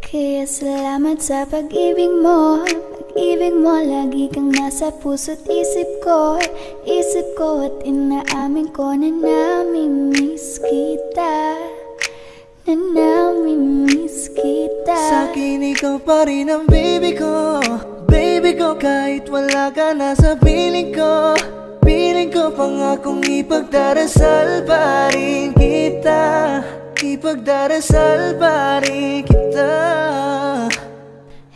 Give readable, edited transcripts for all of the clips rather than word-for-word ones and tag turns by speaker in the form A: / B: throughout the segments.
A: Kaya salamat sa pag-ibig mo. Pag-ibig mo, lagi kang nasa puso't isip ko. Isip ko at inaamin ko na namimiss kita. Na namimiss kita.
B: Sa'kin ikaw pa rin ang baby ko. Baby ko kahit wala ka na sa piling ko. Piling ko pangakong ipagdarasal pa rin kita. Ipagdarasal pa rin kita.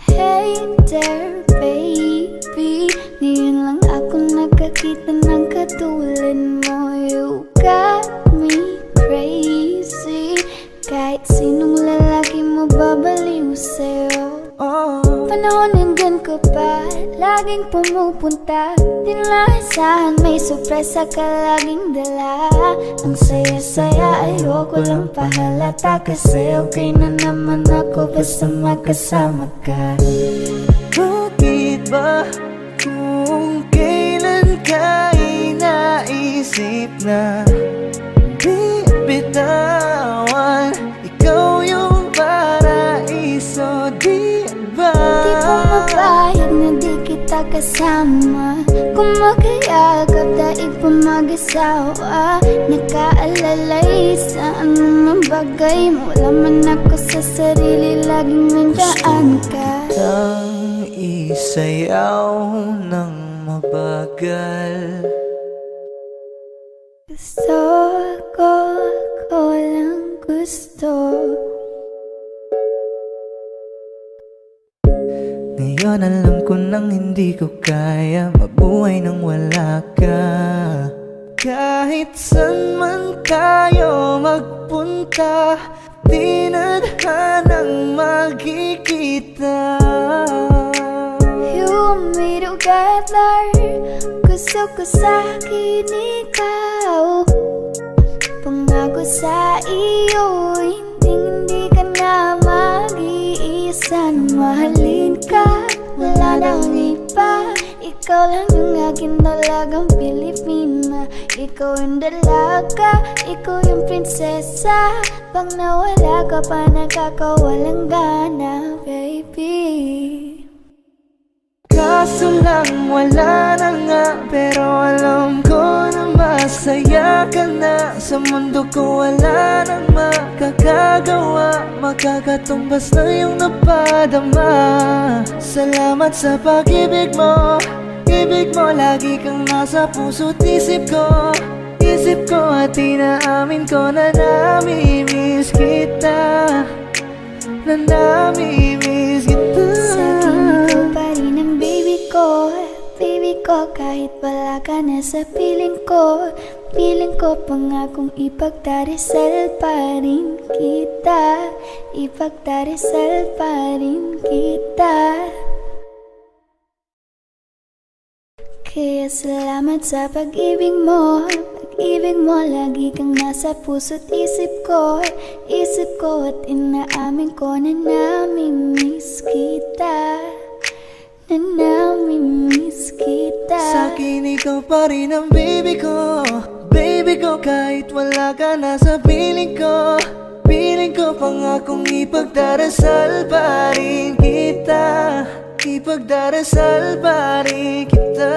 A: Hey there baby, ngayon lang ako nakakita ng katulad mo. You got me crazy. Kahit sinong lalaki mo babaliw sa'yo. Panahon nandyan ka pa, laging pumupunta. Di nalasahan, may sorpresa ka laging dala. Ang saya-saya, ayoko lang pahalata. Kasi okay na naman ako basta magkasama ka.
B: Bakit ba kung kailan ka inaisip na di bitawan? Ikaw yung paraiso, di ba?
A: Di pumapayag na di kita kasama. Kung magkayagap daig pa mag-asawa. Nakaalalay sa anumang bagay. Wala man ako sa sarili, laging nandyan ka.
B: Ang isayaw ng mabagal.
A: Gusto ako lang gusto.
B: Ngayon alam ko nang hindi ko kaya mabuhay nang wala ka. Kahit saan man tayo magpunta, di na hanang magkikita.
A: You want me together. Gusto ko sa'kin ikaw. Pangako sa iyo, hindi ka na mag-iisa. Mahalin ka, wala nang iba. Ikaw lang yung aking dalagang Pilipina. Ikaw yung dalaga, ikaw yung prinsesa. Pag nawala ka pa, nakakawalang gana, baby.
B: Kaso lang wala na nga, pero alam ko na masaya ka na. Sa mundo ko wala nang makakagawa. Makakatumbas na yung napadama. Salamat sa pag-ibig mo. Ibig mo, lagi kang nasa puso't isip ko. Isip ko at inaamin ko na namimiss kita. Na namimiss kita.
A: Sa'kin ikaw pa rin ang baby ko. Baby ko, kahit wala ka na sa piling ko. Piling ko pangakong ipagdarasal pa rin kita. Ipagdarasal pa rin kita. Kaya salamat sa pag-ibig mo. Pag-ibig mo, lagi kang nasa puso't isip ko. Isip ko at inaamin ko na namimiss kita. Na namimiss kita.
B: Sa'kin ikaw pa rin ang baby ko. Baby ko kahit wala ka na sa piling ko. Piling ko pangakong ipagdarasal pa rin kita. Ipagdarasal pa rin kita.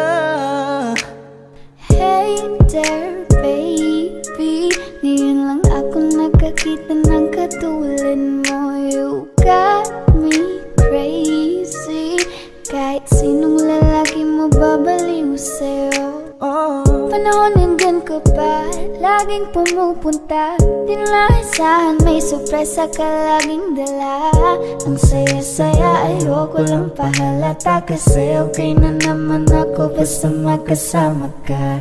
A: Hey there baby, ngayon lang ako nakakita ng katulad mo. You got me crazy. Kahit sinong lalaki mo babaliw sa'yo. Panahon nandyan ka pa, laging pumupunta. Di nalasahan, may sorpresa ka laging dala. Ang saya-saya, ayoko lang pahalata. Kasi okay na naman ako basta magkasama ka.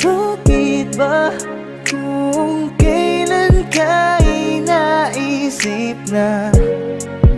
B: Bakit ba kung kailan ka inaisip na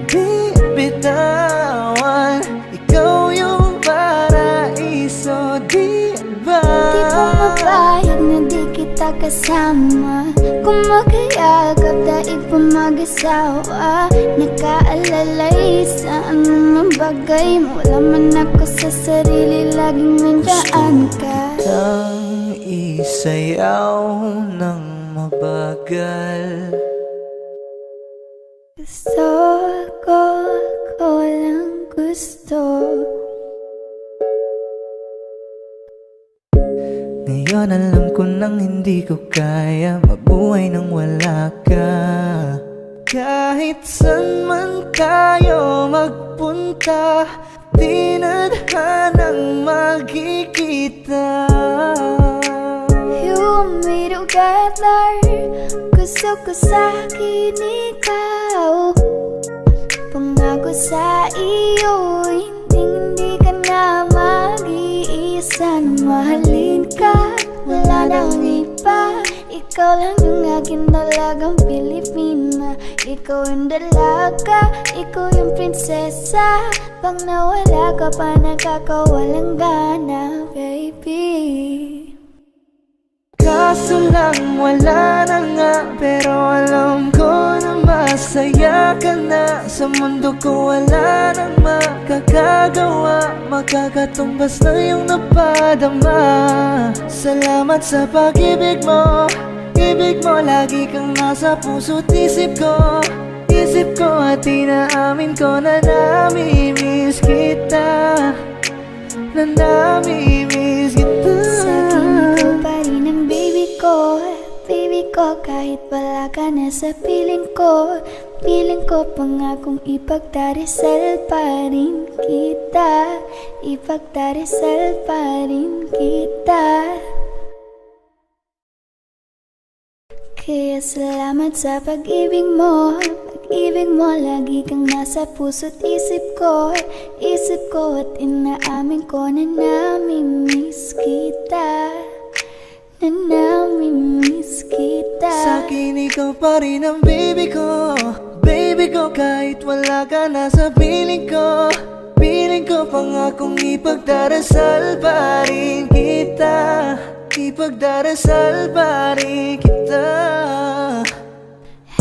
B: di bitawan? Ikaw yung paraiso, di ba?
A: Di pumapayag na di kita kasama. Kung magkayagap daig pa mag-asawa. Nakaalalay sa anumang bagay. Wala man ako sa sarili, laging nandyan ka.
B: Ang isayaw ng mabagal.
A: Gusto gusto.
B: Ngayon alam ko nang hindi ko kaya mabuhay nang wala ka. Kahit saan man tayo magpunta, di na hanang magkikita.
A: You want me together, gusto ko sa'kin ikaw. Pangako sa iyo, hindi ka na mag-iisa. Mahalin ka, wala nang iba. Ikaw lang yung akin talagang Pilipina. Ikaw yung dalaga, ikaw yung prinsesa. Pag nawala ka pa, nakakawalang gana, baby.
B: Kaso lang wala na nga, pero alam ko na masaya ka na. Sa mundo ko wala nang makakagawa, makakatumbas na yung napadama. Salamat sa pag-ibig mo, ibig mo lagi kang nasa puso't isip ko. Isip ko at inaamin ko na namimiss kita, na namimiss kita.
A: Sa'kin ikaw pa rin ang baby ko, baby ko. Kahit wala ka na sa piling ko, piling ko pangakong ipagdarasal pa rin kita, ipagdarasal pa rin kita. Kaya salamat sa pag-ibig mo, pag-ibig mo lagi kang nasa puso't isip ko. Isip ko at inaamin ko na namimiss kita, na namimiss kita.
B: Sa'kin ikaw pa rin ang baby ko, baby ko. Kahit wala ka na sa piling ko, piling ko pangakong ipagdarasal pa rin kita, ipagdarasal pa rin kita.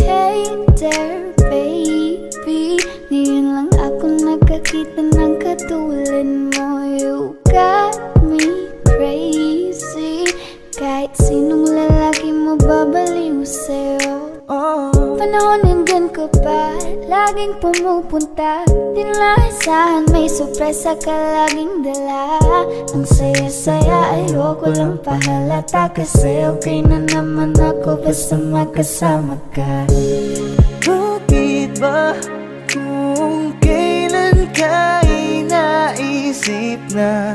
A: Hey there baby, ngayon lang ako nakakita ng katulad mo. You got me crazy, kahit sinong lalaki mo babaliw sa'yo. Panahon nandyan ka pa, laging pumupunta. Di naasahan, may sorpresa ka laging dala. Ang saya-saya, ayoko lang pahalata, kasi okay na naman ako basta magkasama ka.
B: Bakit ba kung kailan ka inaisip na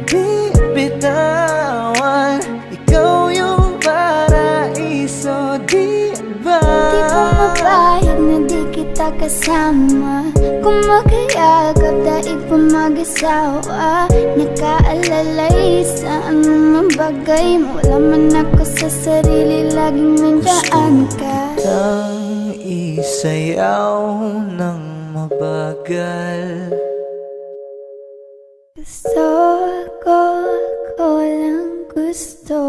B: di bitawan? Ikaw yung paraiso, di ba?
A: Di pumapayag na di kita kasama, kung magkayagap daig pa mag-asawa. Nakaalalay sa anumang bagay, wala man ako sa sarili, laging nandyan ka.
B: Ang isayaw ng mabagal,
A: Gusto ko, ako lang gusto.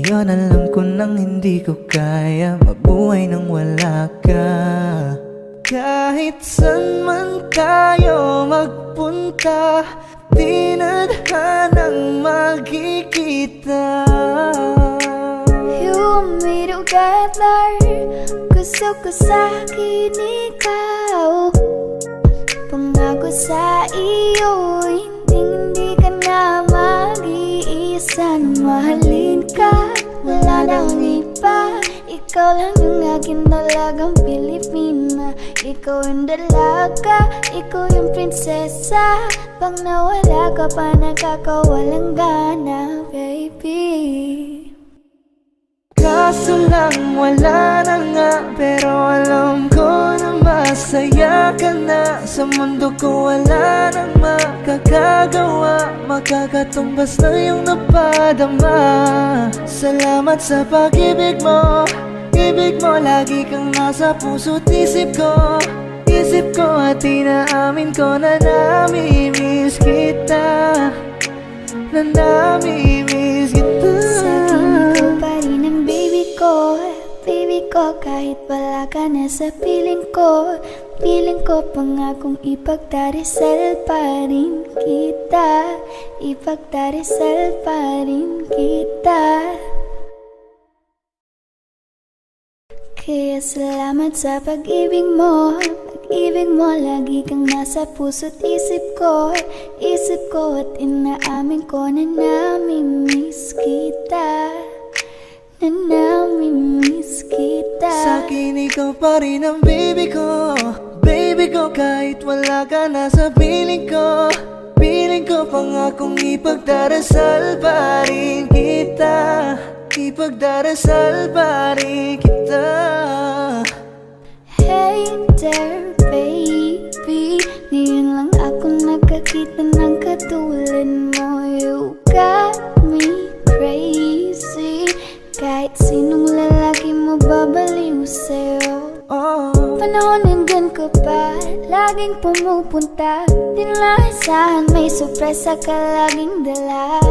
B: ngayon alam ko nang hindi ko kaya mabuhay nang wala ka. Kahit saan man tayo magpunta, di na hanang magkikita.
A: You want me together, gusto ko sa'kin ikaw. Pangako sa iyo, hindi ka na mag-iisa. Mahalin ka, wala nang iba. Ikaw lang yung akin talagang Pilipina. Ikaw yung dalaga, ikaw yung prinsesa. Pag nawala ka pa, nakakawalang gana, baby.
B: Kaso lang wala na nga, pero alam ko na masaya ka na. Sa mundo ko wala nang makakagawa, makakatumbas na yung napadama. Salamat sa pag-ibig mo, ibig mo lagi kang nasa puso't isip ko. Isip ko at inaamin ko na namimiss kita, na namimiss kita.
A: Sa'kin ikaw pa rin ang baby ko, baby ko. Kahit wala ka na sa piling ko, piling ko pangakong ipagdarasal pa rin kita, ipagdarasal pa rin kita. Kaya Kaya salamat sa pag-ibig mo. Pag-ibig mo, lagi kang nasa puso't isip ko. Isip ko at inaamin ko na namimiss kita. Na namimiss kita.
B: Sa'kin ikaw pa rin ang baby ko. Baby ko, kahit wala ka na sa piling ko. Piling ko pangakong ipagdarasal pa rin kita. Ipagdarasal pa rin kita.
A: Hey there baby, ngayon lang ako nakakita ng katulad mo. You got me crazy, kahit sinong lalaki mo babaliw sa'yo. Panahon nandyan ka pa, laging pumupunta. Di naasahan, may sorpresa ka laging dala.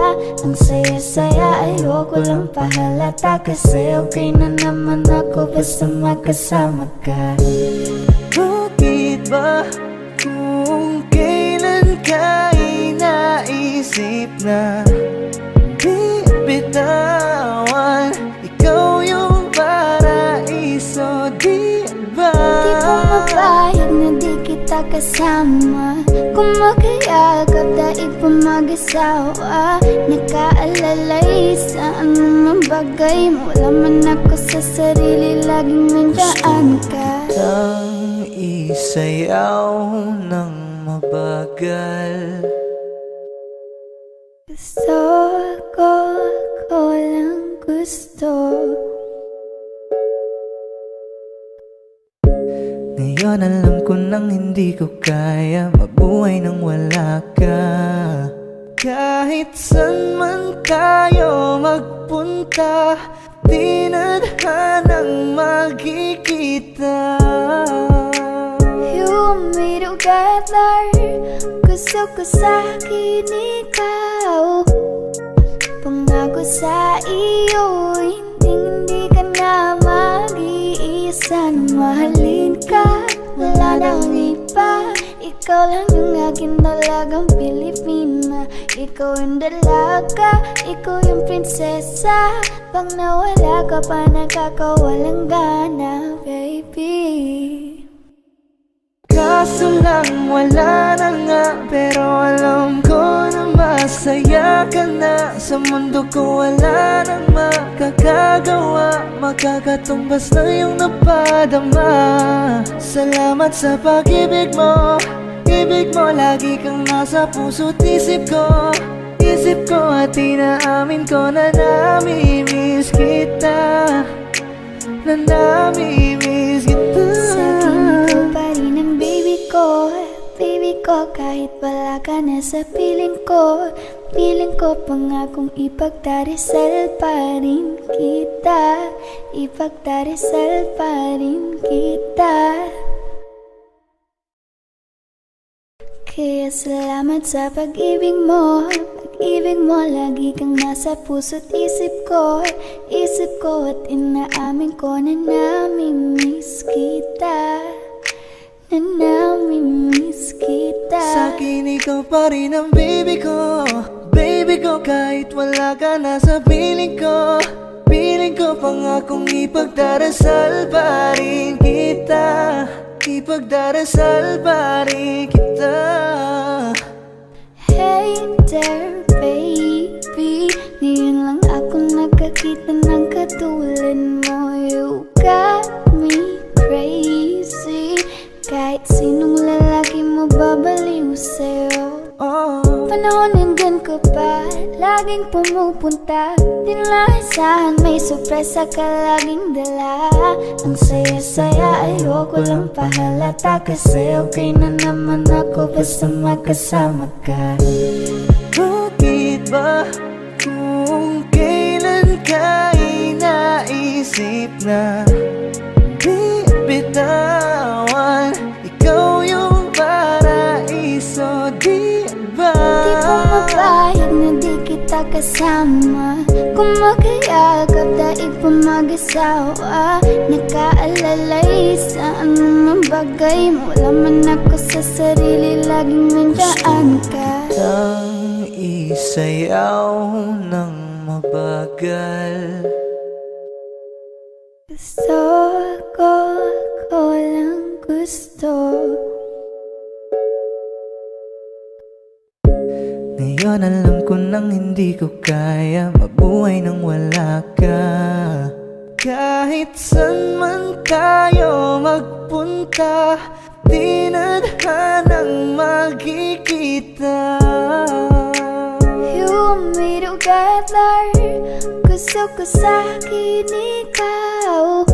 A: Ang saya-saya, ayoko lang pahalata. Kasi okay na naman ako basta magkasama ka.
B: Bakit ba kung kailan ka inaisip na di bitawan? Ikaw yung paraiso, di ba?
A: Di ko mapayag na di kita kasama. Kung makayagap daig pa mag-asawa. Nakaalalay sa anumang bagay mo. Wala man ako sa sarili, laging nandiyan ka.
B: Ang isayaw ng mabagal.
A: Gusto ko lang gusto.
B: Ngayon alam ko nang hindi ko kaya mabuhay nang wala ka. Kahit saan man tayo magpunta, di nadhanang magkikita.
A: You and me together, gusto ko sa'kin ikaw. Pangako sa iyo, hindi ka na mag-iisa. Na mahalin ka, wala nang iba. Ikaw lang yung akin talagang Pilipina. Ikaw yung dalaga, ikaw yung prinsesa. Pag nawala ka pa, nakakawalang gana, baby.
B: Kaso lang wala na nga, pero alam ko na masaya ka na. Sa mundo ko wala nang makakagawa, makakatumbas na yung napadama. Salamat sa pag-ibig mo. Ibig mo, lagi kang nasa puso't isip ko. Isip ko at inaamin ko na namimiss kita. Na namimiss kita.
A: Sa'kin ikaw pa rin ang baby ko. Baby ko, kahit wala ka na sa piling ko. Piling ko pangakong ipagdarasal pa rin kita. Ipagdarasal pa rin kita. Kaya salamat sa pag-ibig mo. Pag-ibig mo, lagi kang nasa puso't isip ko. Isip ko at inaamin ko na namimiss kita. Na namimiss kita.
B: Sa'kin ikaw pa rin ang baby ko. Baby ko, kahit wala ka na sa piling ko. Piling ko pangakong ipagdarasal pa rin kita. Ipagdarasal pa rin kita.
A: Hey there baby, ngayon lang ako nakakita ng katulad mo. You got me crazy, kahit sinong lalaki mo babaliw sa'yo. Panahon nandyan ka pa, laging pumupunta. Di naasahan, may sorpresa ka laging dala. Ang saya-saya, ayoko lang pahalata. Kasi okay na naman ako basta magkasama ka.
B: Bakit ba kung kailan ka inaisip na di bitawan? Ikaw yung paraiso, di ba?
A: Di ko mapayag na di kita kasama. Kung makayagap daig pa mag-asawa. Nakaalalay sa anumang bagay mo. Wala man ako sa sarili, laging nandiyan ka.
B: Ang isayaw ng mabagal.
A: Gusto ko gusto.
B: Ngayon alam ko nang hindi ko kaya mabuhay nang wala ka. Kahit saan man tayo magpunta, di na hanang magkikita.
A: You want me together, gusto ko sa'kin ikaw.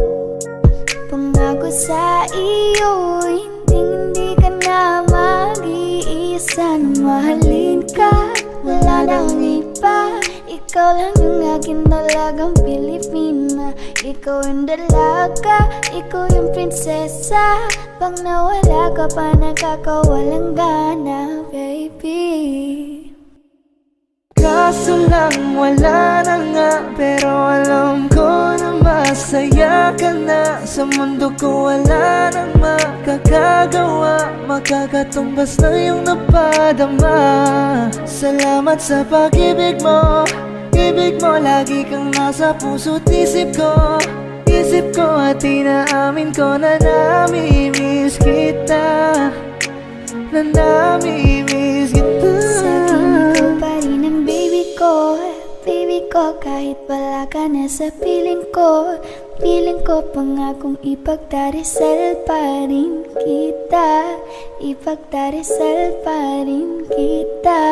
A: Pangako sa iyo, hindi ka na mag-iisa. Nang mahalin ka, wala nang iba. Ikaw lang yung akin talagang Pilipina. Ikaw yung dalaga, ikaw yung prinsesa. Pag nawala ka pa, nakakawalang gana, baby.
B: Kaso lang wala na nga, pero alam ko na masaya ka na. Sa mundo ko wala nang makakagawa, makakatumbas na yung napadama. Salamat sa pag-ibig mo, ibig mo lagi kang nasa puso't isip ko. Isip ko at inaamin ko na namimiss kita, na namimiss kita.
A: Sa'kin ikaw pa rin ang baby ko, baby ko. Kahit wala ka na sa piling ko, piling ko pangakong ipagdarasal pa rin kita, ipagdarasal pa rin kita.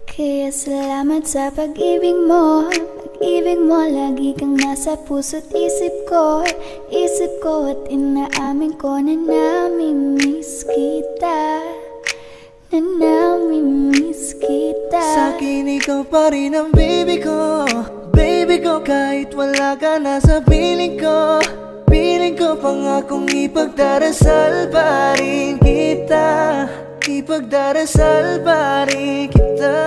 A: Kaya salamat sa pag-ibig mo, pag-ibig mo lagi kang nasa puso't isip ko. Isip ko at inaamin ko na namimiss kita, na namimiss kita.
B: Sa'kin ikaw pa rin ang baby ko, baby ko. Kahit wala ka na sa piling ko, piling ko pangakong ipagdarasal pa rin kita, ipagdarasal pa rin kita.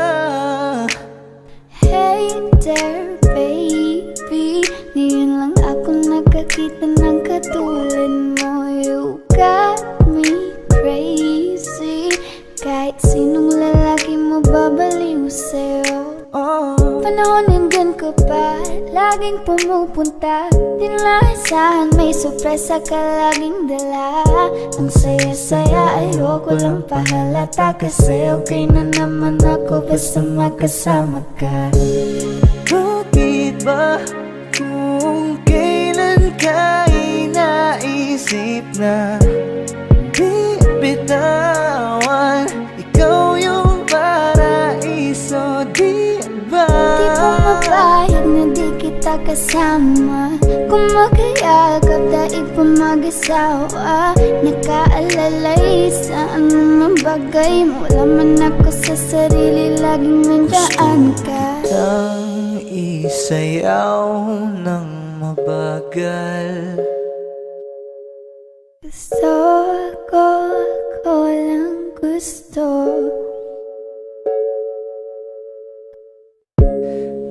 A: Hey there baby, ngayon lang ako nakakita ng katulad mo. You got me crazy, kahit sinong lalaki mo babaliw sa'yo. Panahon nandyan ka pa, laging pumupunta. Di nalasahan, may sorpresa ka laging dala. Ang saya-saya, ayoko lang pahalata. Kasi okay na naman ako basta magkasama ka.
B: Bakit ba kung kailan ka inaisip na di bitawan? Ikaw yung paraiso, di ba?
A: Di ko mapayag na di kita kasama. Kung magkayagap, daig pa mag-asawa. Nakaalalay sa anumang bagay. Wala man ako sa sarili, laging nandiyan ka.
B: Ang isayaw ng mabagal.
A: Gusto ko, ako lang gusto.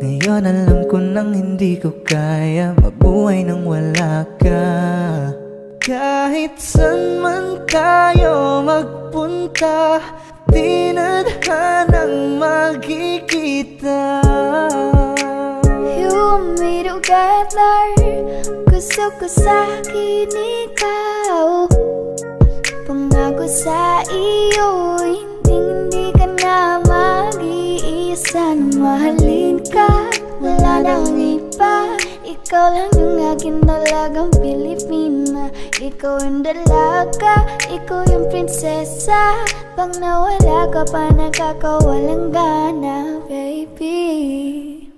B: Ngayon alam ko nang hindi ko kaya mabuhay nang wala ka. Kahit saan man tayo magpunta, di na hanang magkikita.
A: You want me together, gusto ko sa'kin ikaw. Pangako sa iyo, hindi ka na mag-iisa. Nang mahalin ka, wala nang iba. Ikaw lang yung akin talagang Pilipina. Ikaw yung dalaga, ikaw yung prinsesa. Pag nawala ka pa, nakakawalang gana, baby.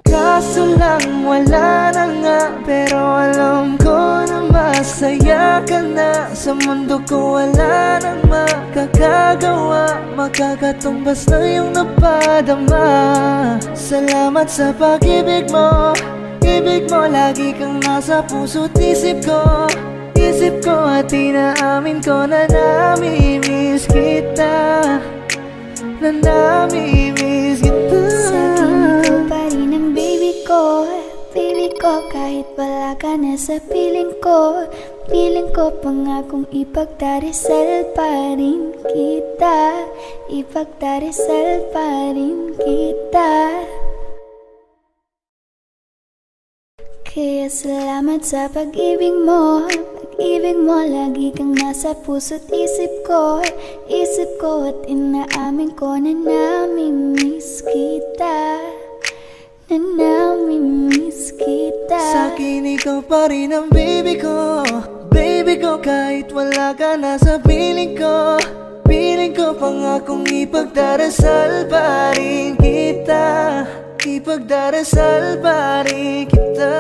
B: Kaso lang wala na nga, pero alam ko na masaya ka na. Sa mundo ko wala nang makakagawa, makakatumbas na yung napadama. Salamat sa pag-ibig mo, ibig mo lagi kang nasa puso't isip ko. Isip ko at inaamin ko na namimiss kita, na namimiss kita.
A: Sa'kin ikaw pa rin ang baby ko, baby ko. Kahit wala ka na sa piling ko, piling ko pangakong ipagdarasal pa rin kita, ipagdarasal pa rin kita. Kaya salamat sa pag-ibig mo. Pag-ibig mo, lagi kang nasa puso't isip ko. Isip ko at inaamin ko na namimiss kita. Na namimiss kita.
B: Sa'kin ikaw pa rin ang baby ko. Baby ko kahit wala ka na sa piling ko. Piling ko pangakong ipagdarasal pa rin kita. Ipagdarasal pa rin kita.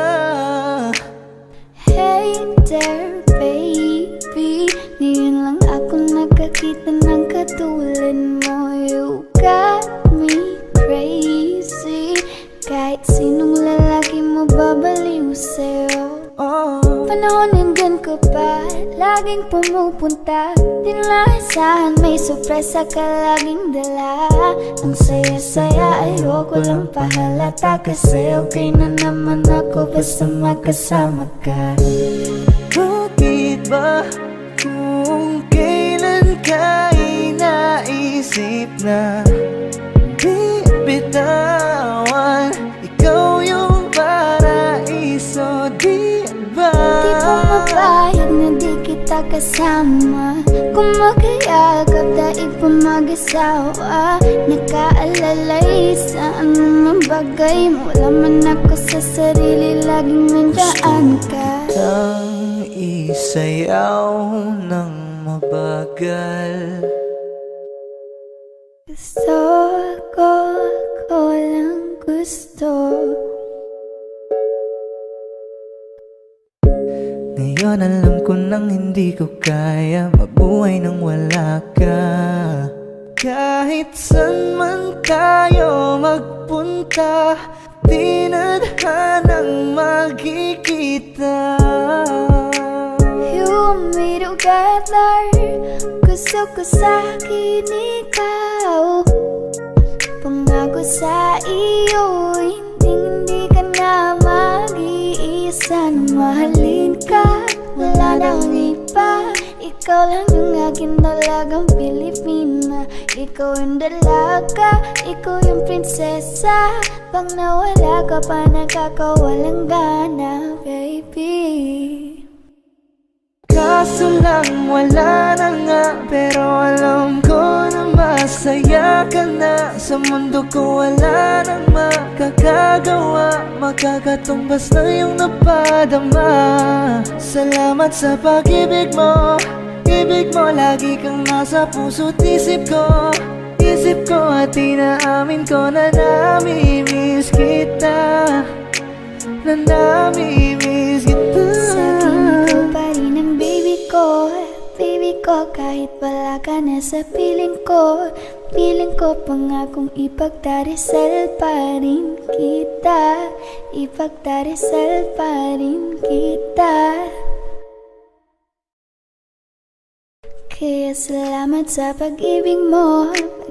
A: Hey there baby, ngayon lang ako nakakita ng katulad mo. You got me crazy. Kahit sinong lalaki mo babaliw sa'yo. Panahon nandyan ka pa, laging pumupunta. Di nalasahan, may sorpresa ka laging dala. Ang saya-saya, ayoko lang pahalata. Kasi okay na naman ako basta magkasama ka.
B: Bakit ba kung kailan ka inaisip na di bitawan? Ikaw yung paraiso, di ba?
A: Di pumapayag na di kita kasama. Kung magkayagap daig pa mag-asawa. Nakaalalay sa anumang bagay. Wala man ako sa sarili, laging nandiyan ka.
B: Ang isayaw ng mabagal.
A: Gusto ko lang gusto.
B: Ngayon alam ko nang hindi ko kaya mabuhay nang wala ka. Kahit saan man tayo magpunta, di na hanang magkikita.
A: You want me together. Gusto ko sa'kin ikaw. Pangako sa iyo, hindi ka na mag-iisa. Na mahalin ka, wala nang iba. Ikaw lang yung akin dalagang Pilipina. Ikaw yung dalaga, ikaw yung prinsesa. Pag nawala ka pa, nakakawalang gana, baby.
B: Kaso lang wala na nga, pero alam ko na masaya ka na. Sa mundo ko wala nang makakagawa. Makakatumbas na yung napadama. Salamat sa pag-ibig mo. Ibig mo, lagi kang nasa puso't isip ko. Isip ko at inaamin ko na namimiss kita. Na namimiss kita.
A: Sa'kin ikaw pa rin ang baby ko. Baby ko, kahit wala ka na sa piling ko. Piling ko pangakong ipagdarasal pa rin kita. Ipagdarasal pa rin kita. Kaya salamat sa pag-ibig mo.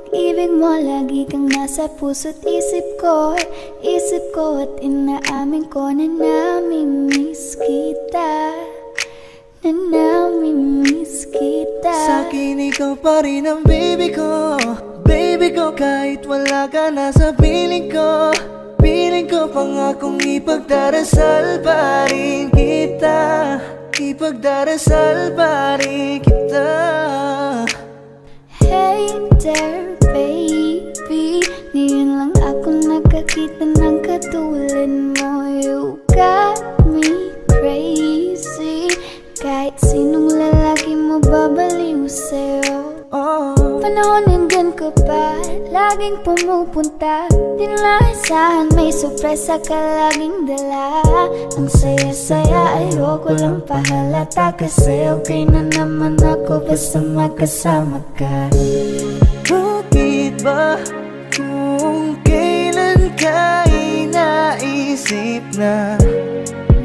A: Pag-ibig mo, lagi kang nasa puso't isip ko. Isip ko at inaamin ko na namimiss kita. Na namimiss kita.
B: Sa'kin ikaw pa rin ang baby ko. Baby ko kahit wala ka na sa piling ko. Piling ko pangakong ipagdarasal pa rin kita. Ipagdarasal pa rin kita.
A: Hey there baby, ngayon lang ako nakakita ng katulad mo. You got me crazy. Kahit sinong lalaki mo babaliw sa'yo. Panahon nandyan ka pa, laging pumupunta. Di nalasahan, may sorpresa ka laging dala. Ang saya-saya, ayoko lang pahalata. Kasi okay na naman ako basta magkasama ka.
B: Bakit ba kung kailan ka inaisip na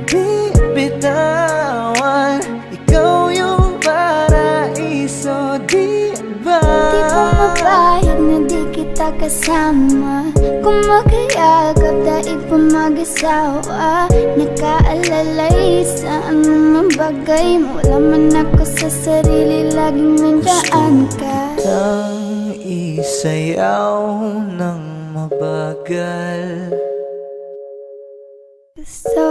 B: di bitawan? Ikaw yung paraiso, di ba?
A: Di pumapayag na di kita kasama. Kung magkayagap daig pa mag-asawa. Nakaalalay sa anumang bagay. Wala man ako sa sarili, laging nandiyan ka.
B: Ang isayaw ng mabagal.
A: Gusto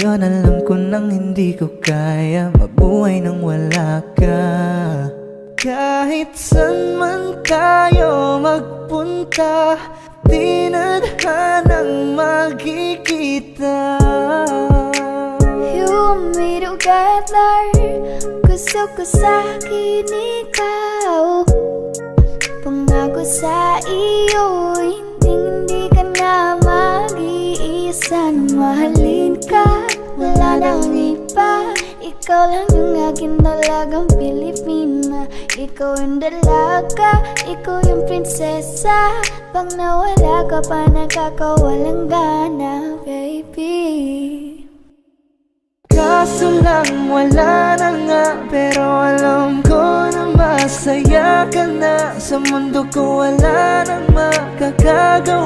B: Ngayon alam ko nang hindi ko kaya mabuhay nang wala ka. Kahit saan man tayo magpunta, di na hanang magkikita.
A: You want me together, gusto ko sa'kin ikaw. Pangako sa iyo, hindi ka na mag-iisa. Na mahalin ka, wala nang iba. Ikaw lang yung akin talagang Pilipina. Ikaw yung dalaga, ikaw yung prinsesa. Pag nawala ka pa, nakakawalang gana, baby.
B: Kaso lang wala na nga, pero alam ko na masaya ka na. Sa mundo ko wala nang makakagawa.